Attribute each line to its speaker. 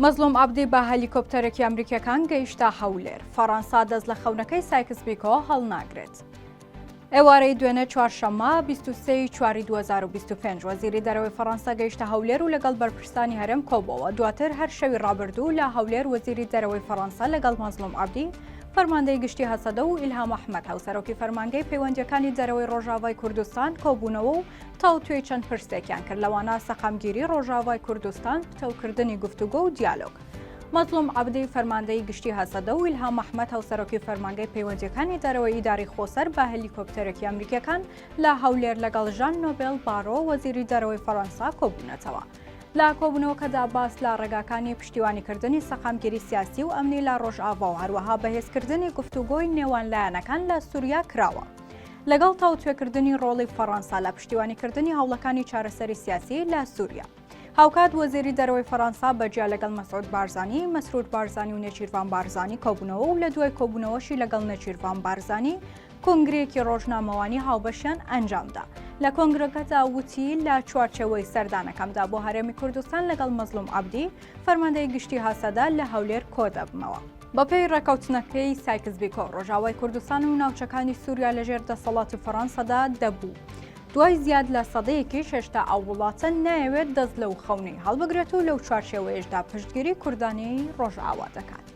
Speaker 1: مەزلوم عەبدی بە هەلیکۆپتەرێکی ئەمریکیەکان گەیشتە هەولێر. فەڕەنسا دەست لە خەونەکەی سایکس-پیکۆ هەڵناگرێت. ئێوارەی دوێنێ چوارشەممە 23 چواری 2025 وەزیری دەرەوەی فەڕەنسا گەیشتە هەولێر و لەگەڵ بەرپرسانی هەرێم کۆبووەوە. دواتر هەر شەوی ڕابردوو لە هەولێر وەزیری دەرەوەی فەڕەنسا لەگەڵ مەزلوم عەبدی، فەرماندەی گشتی هەسەدە و ئیلهام ئەحمەد هاوسەرۆکی فەرمانگەی پەیوەندیەکانی دەرەوەی ڕۆژاوای کوردستان کۆبوونەوە و تاوتوێی چەند پرسێکیان کرد، لەوانە سەقامگیری ڕۆژاوای کوردستان، پتەوکردنی گفتوگۆ و دیالۆگ. مەزلوم عەبدی فەرماندەی گشتی هەسەدە و ئیلهام ئەحمەد هاوسەرۆکی فەرمانگەی پەیوەندیەکانی دەرەوەی ئیداری خۆسەر بە هەلیکۆپتەرێکی ئەمریکیەکان لە هەولێر لەگەڵ ژان نۆبێل بارۆ وەزیری دەرەوەی فەڕەنسا کۆبوونەتەوە. لە کۆبوونەوەکەدا باس لە ڕێگاکانی پشتیوانیکردنی سەقامگیری سیاسی و ئەمنی لە ڕۆژئاوا و هەروەها بەهێزکردنی گفتوگۆی نێوان لایەنەکان لە سووریا کراوە. لەگەڵ تاوتوێکردنی ڕۆڵی فەڕەنسا لە پشتیوانیکردنی هەوڵەکانی چارەسەری سیاسی لە سووریا. هاوکات وەزیری دەرەوەی فەڕەنسا بەجیا لەگەڵ مەسعود بارزانی، مەسرود بارزانی و نێچیروان بارزانی کۆبوونەوە و لە دوای کۆبوونەوەشی لەگەڵ نێچیروان بارزانی کۆنگرێکی ڕۆژنامەوانی هاوبەشیان ئەنجامدا. لە کۆنگرەکەدا وتی لە چوارچێوەی سەردانەکەمدا بۆ هەرێمی کوردستان لەگەڵ مەزلوم عەبدی فەرماندەی گشتی هەسەدە لە هەولێر کۆ دەبمەوە. بەپێی ڕێکەوتنەکەی سایکس-پیکۆ ڕۆژاوای کوردستان و ناوچەکانی سووریا لەژێر دەسەڵاتی فەڕەنسادا دەبوو. دوای زیاد لە سەدەیەکی شێشتا ئەو وڵاتە نایەوێت دەست لەو خەونەی هەڵبگرێت و لەو چوارچێوەیەشدا پشتگیری کوردانەی ڕۆژئاوا دەکات.